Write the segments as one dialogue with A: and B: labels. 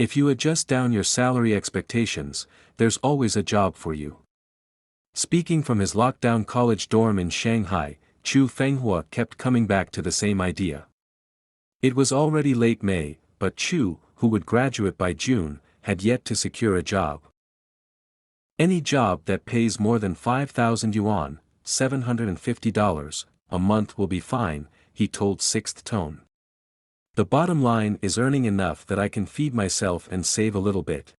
A: If you adjust down your salary expectations, there's always a job for you. Speaking from his lockdown college dorm in Shanghai, Fenghua kept coming back to the same idea. It was already late May, but Chu, who would graduate by June, had yet to secure a job. Any job that pays more than 5,000 yuan, $750, a month will be fine, he told Sixth Tone. The bottom line is earning enough that I can feed myself and save a little bit.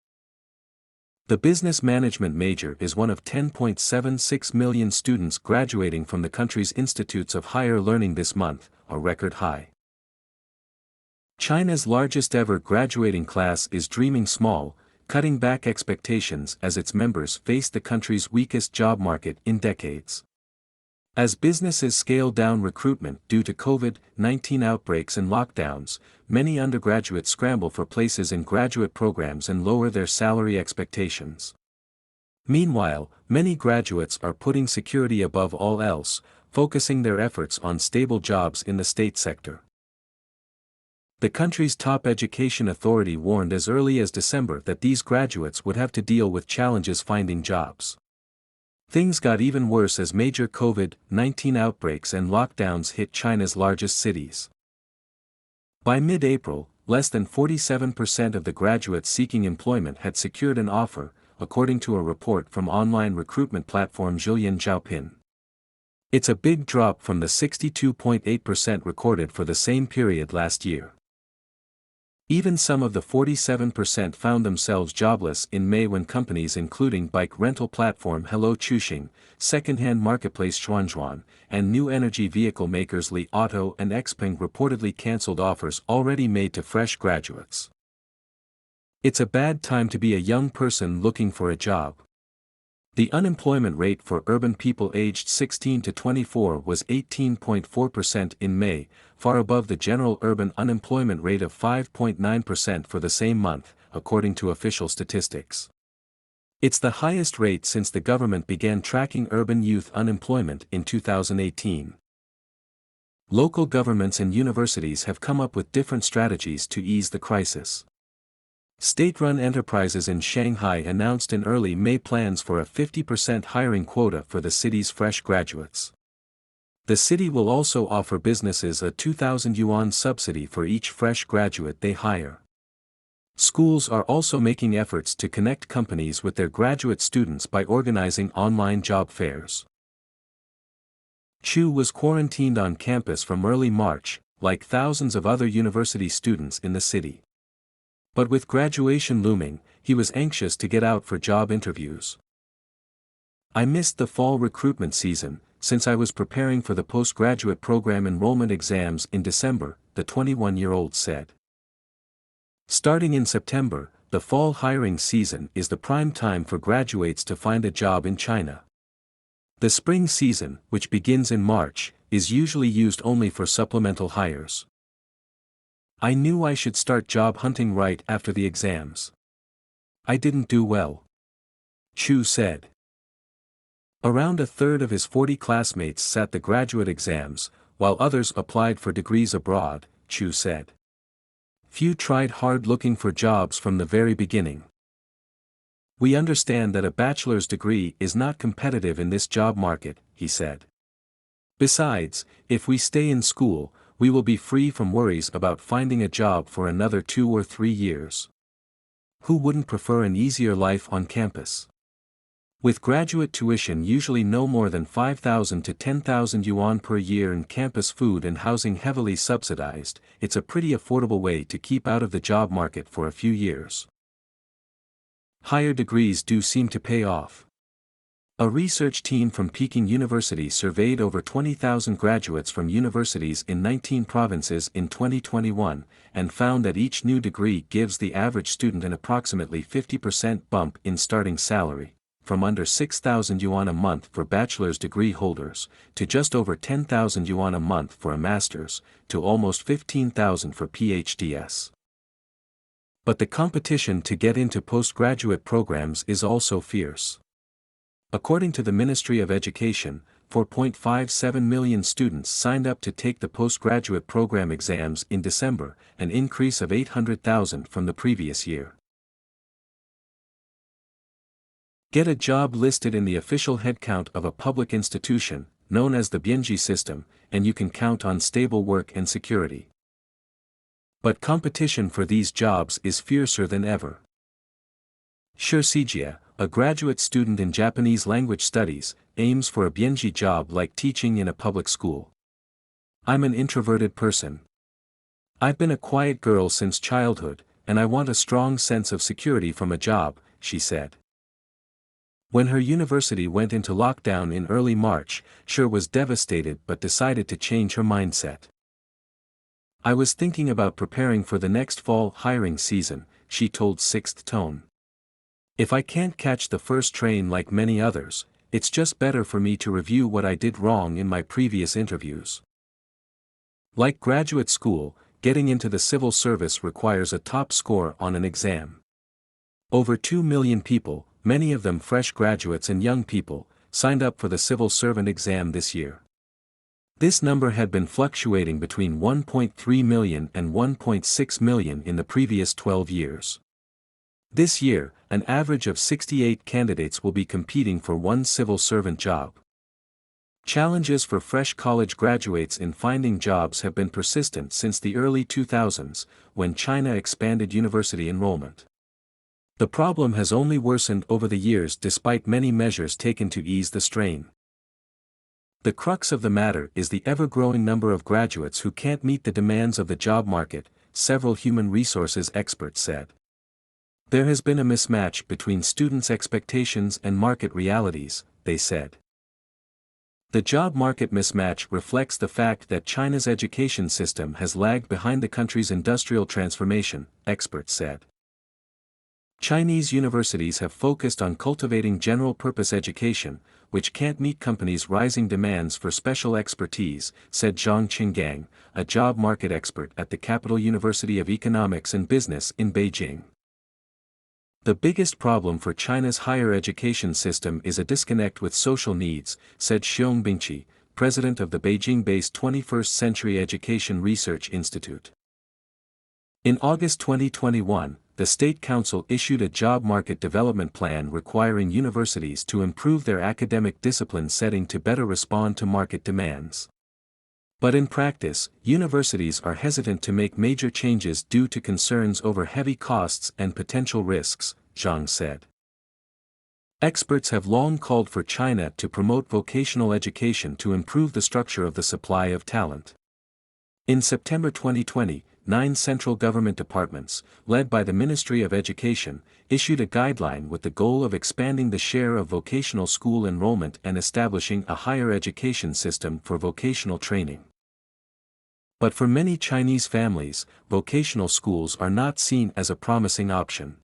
A: The business management major is one of 10.76 million students graduating from the country's institutes of higher learning this month, a record high. China's largest ever graduating class is dreaming small, cutting back expectations as its members face the country's weakest job market in decades. As businesses scale down recruitment due to COVID-19 outbreaks and lockdowns, many undergraduates scramble for places in graduate programs and lower their salary expectations. Meanwhile, many graduates are putting security above all else, focusing their efforts on stable jobs in the state sector. The country's top education authority warned as early as December that these graduates would have to deal with challenges finding jobs. Things got even worse as major COVID-19 outbreaks and lockdowns hit China's largest cities. By mid-April, less than 47% of the graduates seeking employment had secured an offer, according to a report from online recruitment platform Zhilian Zhaopin. It's a big drop from the 62.8% recorded for the same period last year. Even some of the 47% found themselves jobless in May when companies including bike rental platform Hello Chuxing, second-hand marketplace Xuanzhuan, and new energy vehicle makers Li Auto and Xpeng reportedly cancelled offers already made to fresh graduates. It's a bad time to be a young person looking for a job. The unemployment rate for urban people aged 16 to 24 was 18.4% in May, far above the general urban unemployment rate of 5.9% for the same month, according to official statistics. It's the highest rate since the government began tracking urban youth unemployment in 2018. Local governments and universities have come up with different strategies to ease the crisis. State-run enterprises in Shanghai announced in early May plans for a 50% hiring quota for the city's fresh graduates. The city will also offer businesses a 2,000 yuan subsidy for each fresh graduate they hire. Schools are also making efforts to connect companies with their graduate students by organizing online job fairs. Chu was quarantined on campus from early March, like thousands of other university students in the city. But with graduation looming, he was anxious to get out for job interviews. I missed the fall recruitment season, since I was preparing for the postgraduate program enrollment exams in December, the 21-year-old said. Starting in September, the fall hiring season is the prime time for graduates to find a job in China. The spring season, which begins in March, is usually used only for supplemental hires. I knew I should start job hunting right after the exams. I didn't do well. Chu said. Around a third of his 40 classmates sat the graduate exams, while others applied for degrees abroad, Chu said. Few tried hard looking for jobs from the very beginning. We understand that a bachelor's degree is not competitive in this job market, he said. Besides, if we stay in school, we will be free from worries about finding a job for another 2 or 3 years. Who wouldn't prefer an easier life on campus? With graduate tuition usually no more than 5,000 to 10,000 yuan per year and campus food and housing heavily subsidized, it's a pretty affordable way to keep out of the job market for a few years. Higher degrees do seem to pay off. A research team from Peking University surveyed over 20,000 graduates from universities in 19 provinces in 2021, and found that each new degree gives the average student an approximately 50% bump in starting salary, from under 6,000 yuan a month for bachelor's degree holders, to just over 10,000 yuan a month for a master's, to almost 15,000 for PhDs. But the competition to get into postgraduate programs is also fierce. According to the Ministry of Education, 4.57 million students signed up to take the postgraduate program exams in December, an increase of 800,000 from the previous year. Get a job listed in the official headcount of a public institution, known as the Bianji system, and you can count on stable work and security. But competition for these jobs is fiercer than ever. Scarce, a graduate student in Japanese language studies, aims for a Bianji job like teaching in a public school. I'm an introverted person. I've been a quiet girl since childhood, and I want a strong sense of security from a job, she said. When her university went into lockdown in early March, Sher was devastated but decided to change her mindset. I was thinking about preparing for the next fall hiring season, she told Sixth Tone. If I can't catch the first train like many others, it's just better for me to review what I did wrong in my previous interviews. Like graduate school, getting into the civil service requires a top score on an exam. Over 2 million people, many of them fresh graduates and young people, signed up for the civil servant exam this year. This number had been fluctuating between 1.3 million and 1.6 million in the previous 12 years. This year, an average of 68 candidates will be competing for one civil servant job. Challenges for fresh college graduates in finding jobs have been persistent since the early 2000s, when China expanded university enrollment. The problem has only worsened over the years despite many measures taken to ease the strain. The crux of the matter is the ever-growing number of graduates who can't meet the demands of the job market, several human resources experts said. There has been a mismatch between students' expectations and market realities, they said. The job market mismatch reflects the fact that China's education system has lagged behind the country's industrial transformation, experts said. Chinese universities have focused on cultivating general-purpose education, which can't meet companies' rising demands for special expertise, said Zhang Qinggang, a job market expert at the Capital University of Economics and Business in Beijing. The biggest problem for China's higher education system is a disconnect with social needs, said Xiong Bingqi, president of the Beijing-based 21st Century Education Research Institute. In August 2021, the State Council issued a job market development plan requiring universities to improve their academic discipline setting to better respond to market demands. But in practice, universities are hesitant to make major changes due to concerns over heavy costs and potential risks, Zhang said. Experts have long called for China to promote vocational education to improve the structure of the supply of talent. In September 2020, 9 central government departments, led by the Ministry of Education, issued a guideline with the goal of expanding the share of vocational school enrollment and establishing a higher education system for vocational training. But for many Chinese families, vocational schools are not seen as a promising option.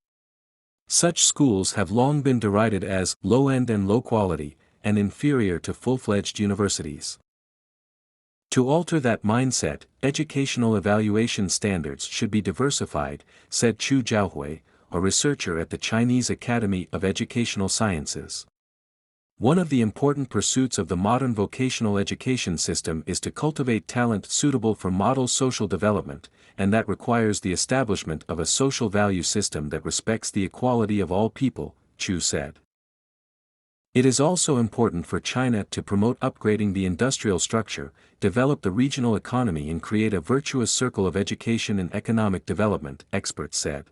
A: Such schools have long been derided as low-end and low-quality, and inferior to full-fledged universities. To alter that mindset, educational evaluation standards should be diversified, said Chu Zhaohui, a researcher at the Chinese Academy of Educational Sciences. One of the important pursuits of the modern vocational education system is to cultivate talent suitable for model social development, and that requires the establishment of a social value system that respects the equality of all people, Chu said. It is also important for China to promote upgrading the industrial structure, develop the regional economy and create a virtuous circle of education and economic development, experts said.